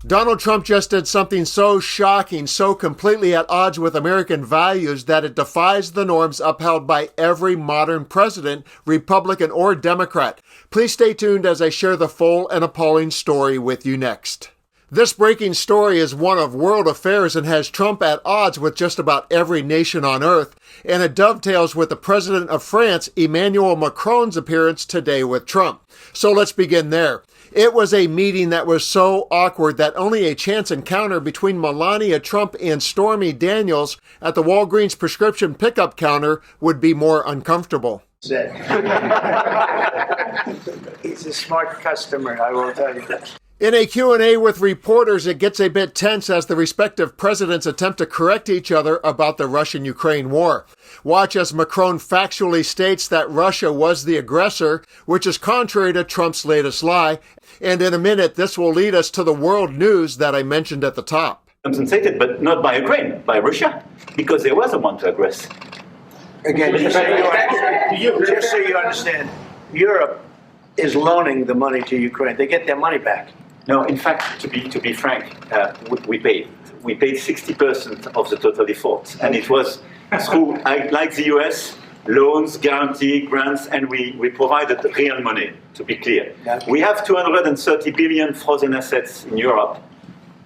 Donald Trump just did something so shocking, so completely at odds with American values that it defies the norms upheld by every modern president, Republican or Democrat. Please stay tuned as I share the full and appalling story with you next. This breaking story is one of world affairs and has Trump at odds with just about every nation on earth, and it dovetails with the president of France, Emmanuel Macron's appearance today with Trump. So let's begin there. It was a meeting that was so awkward that only a chance encounter between Melania Trump and Stormy Daniels at the Walgreens prescription pickup counter would be more uncomfortable. He's a smart customer, I will tell you. In a Q&A with reporters, it gets a bit tense as the respective presidents attempt to correct each other about the Russian-Ukraine war. Watch as Macron factually states that Russia was the aggressor, which is contrary to Trump's latest lie. And in a minute, this will lead us to the world news that I mentioned at the top. Compensated, but not by Ukraine, by Russia, because they were the one to aggress. Again, just so you understand, Europe is loaning the money to Ukraine. They get their money back. No, in fact, to be frank, we paid 60% of the total effort, and it was through, like the US, loans, guarantee, grants, and we provided real money, to be clear. We have 230 billion frozen assets in Europe,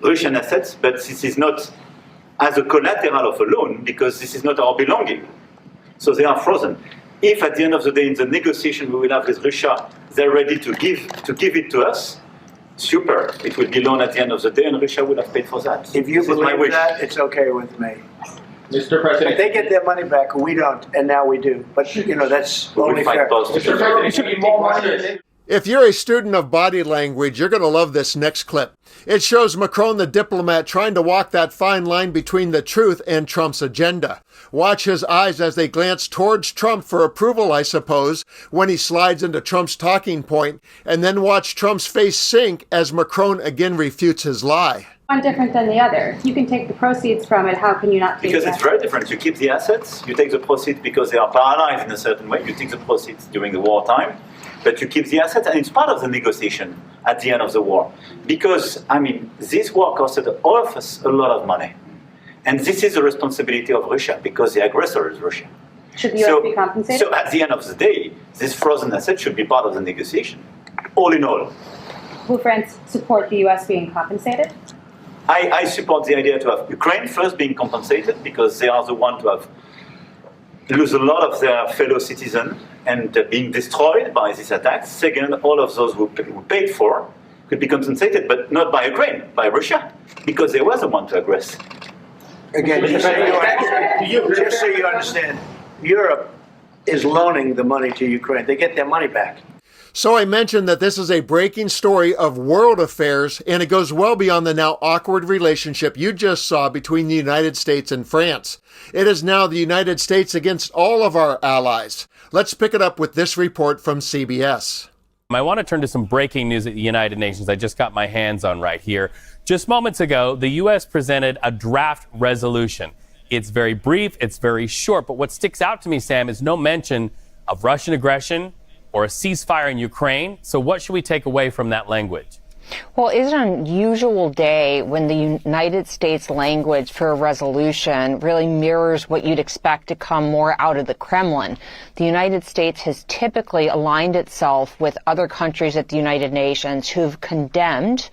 Russian assets, but this is not as a collateral of a loan, because this is not our belonging. So they are frozen. If at the end of the day, in the negotiation we will have with Russia, they're ready to give it to us, super. It will be loan at the end of the day, and Russia will have paid for that. If you believe that, it's okay with me. Mr. President, if they get their money back, we don't, and now we do. But that's only fair. Mr. President, it should be more money. If you're a student of body language, you're going to love this next clip. It shows Macron the diplomat trying to walk that fine line between the truth and Trump's agenda. Watch his eyes as they glance towards Trump for approval, I suppose, when he slides into Trump's talking point, and then watch Trump's face sink as Macron again refutes his lie. One different than the other. You can take the proceeds from it. How can you not take Because it's very different. You keep the assets, you take the proceeds because they are paralyzed in a certain way. You take the proceeds during the wartime, but you keep the assets, and it's part of the negotiation at the end of the war. Because, this war costed all of us a lot of money. And this is the responsibility of Russia, because the aggressor is Russia. Should the U.S. be compensated? So at the end of the day, this frozen asset should be part of the negotiation, all in all. Will France support the U.S. being compensated? I support the idea to have Ukraine first being compensated, because they are the one to have lose a lot of their fellow citizens and being destroyed by these attacks. Second, all of those who paid for could be compensated, but not by Ukraine, by Russia, because they were the one to aggress. Again, just so you understand, Europe is loaning the money to Ukraine. They get their money back. So I mentioned that this is a breaking story of world affairs, and it goes well beyond the now awkward relationship you just saw between the United States and France. It is now the United States against all of our allies. Let's pick it up with this report from CBS. I want to turn to some breaking news at the United Nations I just got my hands on right here. Just moments ago, the U.S. presented a draft resolution. It's very brief, it's very short, but what sticks out to me, Sam, is no mention of Russian aggression or a ceasefire in Ukraine. So what should we take away from that language? Well, it's an unusual day when the United States language for a resolution really mirrors what you'd expect to come more out of the Kremlin. The United States has typically aligned itself with other countries at the United Nations who've condemned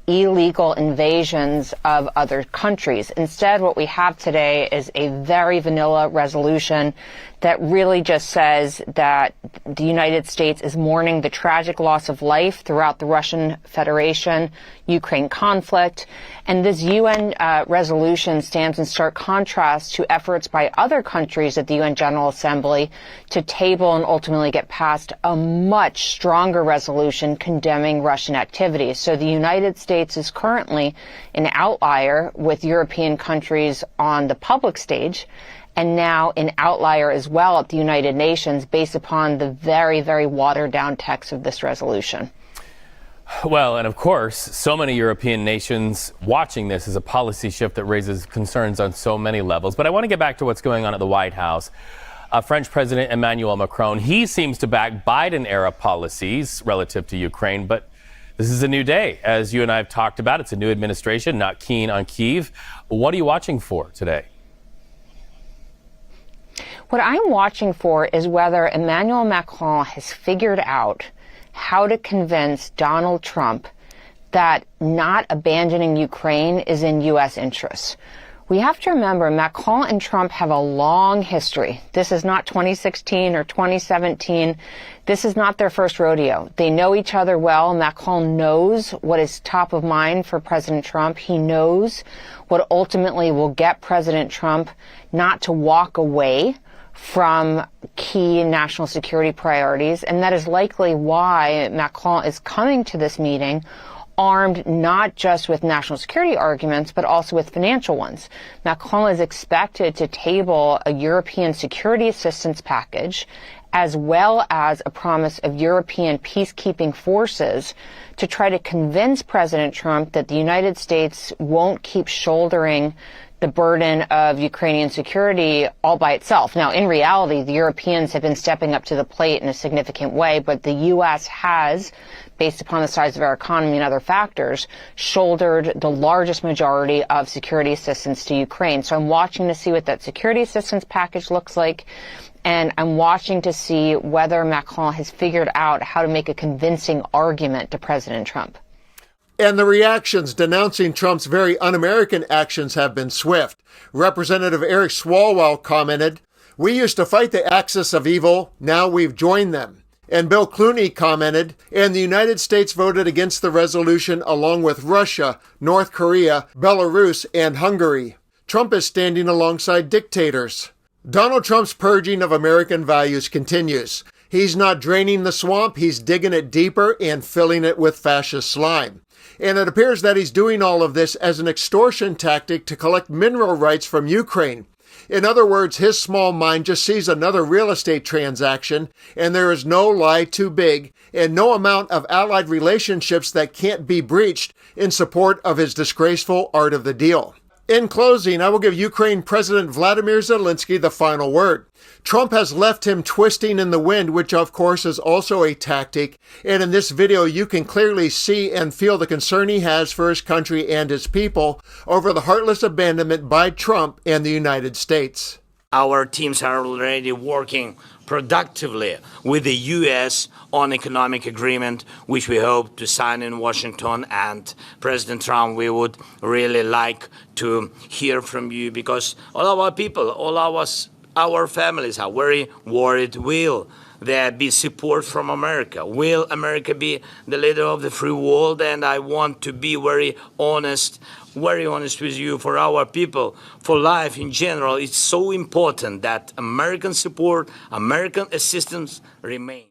illegal invasions of other countries. Instead, what we have today is a very vanilla resolution that really just says that the United States is mourning the tragic loss of life throughout the Russian Federation-Ukraine conflict. And this UN resolution stands in stark contrast to efforts by other countries at the UN General Assembly to table and ultimately get passed a much stronger resolution condemning Russian activities. So the United States is currently an outlier with European countries on the public stage, and now an outlier as well at the United Nations based upon the very, very watered-down text of this resolution. Well, and of course, so many European nations watching this is a policy shift that raises concerns on so many levels. But I want to get back to what's going on at the White House. French President Emmanuel Macron, he seems to back Biden-era policies relative to Ukraine, but This is a new day, as you and I have talked about. It's a new administration, not keen on Kyiv. What are you watching for today? What I'm watching for is whether Emmanuel Macron has figured out how to convince Donald Trump that not abandoning Ukraine is in U.S. interests. We have to remember Macron and Trump have a long history. This is not 2016 or 2017. This is not their first rodeo. They know each other well. Macron knows what is top of mind for President Trump. He knows what ultimately will get President Trump not to walk away from key national security priorities. And that is likely why Macron is coming to this meeting armed not just with national security arguments, but also with financial ones. Macron is expected to table a European security assistance package, as well as a promise of European peacekeeping forces to try to convince President Trump that the United States won't keep shouldering the burden of Ukrainian security all by itself. Now, in reality, the Europeans have been stepping up to the plate in a significant way, but the U.S. has, based upon the size of our economy and other factors, shouldered the largest majority of security assistance to Ukraine. So I'm watching to see what that security assistance package looks like, and I'm watching to see whether Macron has figured out how to make a convincing argument to President Trump. And the reactions denouncing Trump's very un-American actions have been swift. Representative Eric Swalwell commented, "We used to fight the axis of evil, now we've joined them." And Bill Clooney commented, "And the United States voted against the resolution along with Russia, North Korea, Belarus, and Hungary. Trump is standing alongside dictators." Donald Trump's purging of American values continues. He's not draining the swamp, he's digging it deeper and filling it with fascist slime. And it appears that he's doing all of this as an extortion tactic to collect mineral rights from Ukraine. In other words, his small mind just sees another real estate transaction, and there is no lie too big and no amount of allied relationships that can't be breached in support of his disgraceful art of the deal. In closing, I will give Ukraine President Vladimir Zelenskyy the final word. Trump has left him twisting in the wind, which of course is also a tactic. And in this video, you can clearly see and feel the concern he has for his country and his people over the heartless abandonment by Trump and the United States. Our teams are already working productively with the U.S. on economic agreement, which we hope to sign in Washington. And President Trump, we would really like to hear from you, because all our people, all our families are very worried. Will there be support from America? Will America be the leader of the free world? And I want to be very honest with you. For our people, for life in general, it's so important that American support, American assistance remain.